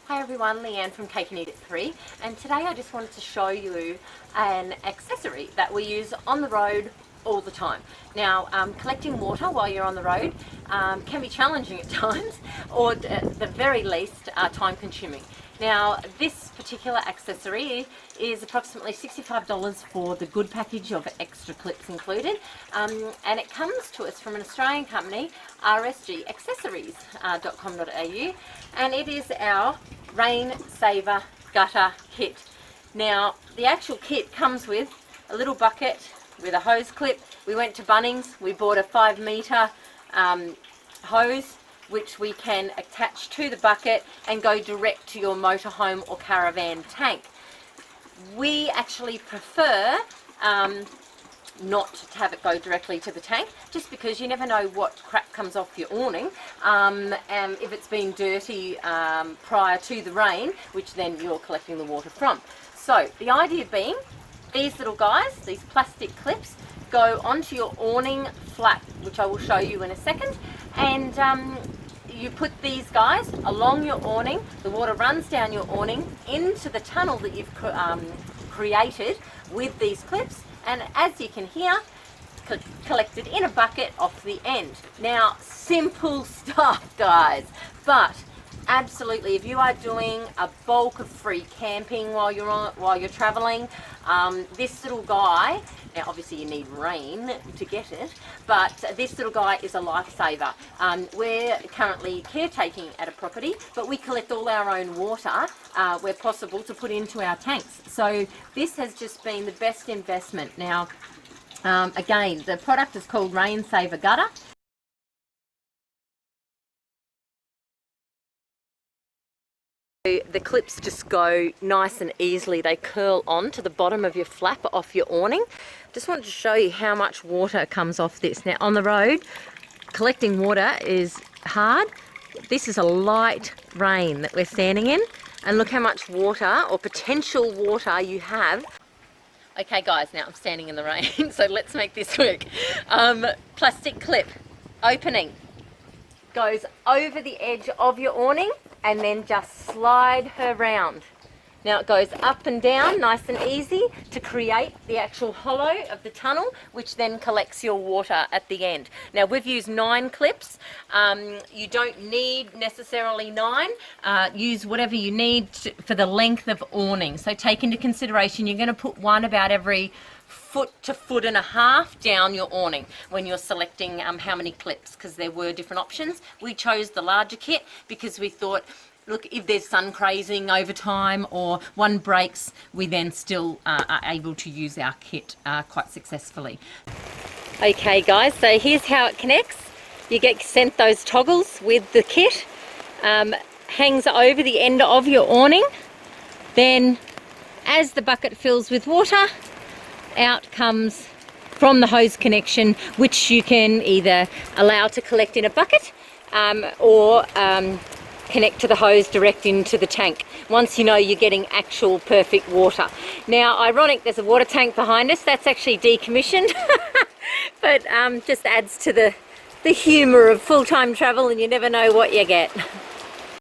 Hi everyone, Leanne from Cake and Eat It 3, and today I just wanted to show you an accessory that we use on the road all the time. Now, collecting water while you're on the road can be challenging at times, or at the very least time consuming. Now, this particular accessory is approximately $65 for the good package of extra clips included, and it comes to us from an Australian company, rsgaccessories.com.au, and it is our Rain Saver Gutter Kit. Now, the actual kit comes with a little bucket with a hose clip. We went to Bunnings, we bought a 5 metre hose which we can attach to the bucket and go direct to your motorhome or caravan tank. We actually prefer not to have it go directly to the tank, just because you never know what crap comes off your awning, and if it's been dirty prior to the rain, which then you're collecting the water from. So the idea being, these little guys, these plastic clips, go onto your awning flap, which I will show you in a second, and you put these guys along your awning. The water runs down your awning into the tunnel that you've created with these clips, and as you can hear, collected in a bucket off the end. Now, simple stuff, guys, but absolutely, if you are doing a bulk of free camping while you're traveling, this little guy, now obviously you need rain to get it, but this little guy is a lifesaver. We're currently caretaking at a property, but we collect all our own water where possible to put into our tanks. So this has just been the best investment. Now, again, the product is called Rain Saver Gutter. The clips just go nice and easily. They curl on to the bottom of your flap off your awning. Just wanted to show you how much water comes off this. Now, on the road, collecting water is hard. This is a light rain that we're standing in, and look how much water or potential water you have. Okay guys, now I'm standing in the rain, so let's make this work. Plastic clip opening goes over the edge of your awning, and then just slide her round. Now it goes up and down nice and easy to create the actual hollow of the tunnel, which then collects your water at the end. Now, we've used 9 clips. You don't need necessarily 9. Use whatever you need for the length of awning. So take into consideration you're going to put one about every foot to foot and a half down your awning when you're selecting how many clips, because there were different options. We chose the larger kit because we thought, look, if there's sun crazing over time or one breaks, we then still are able to use our kit quite successfully. Okay guys, so here's how it connects. You get sent those toggles with the kit, hangs over the end of your awning. Then as the bucket fills with water, out comes from the hose connection, which you can either allow to collect in a bucket or connect to the hose direct into the tank once you know you're getting actual perfect water. Now, ironic, there's a water tank behind us. That's actually decommissioned, but just adds to the humour of full-time travel, and you never know what you get.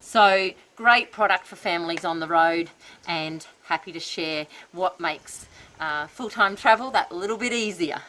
So, great product for families on the road, and happy to share what makes full-time travel that little bit easier.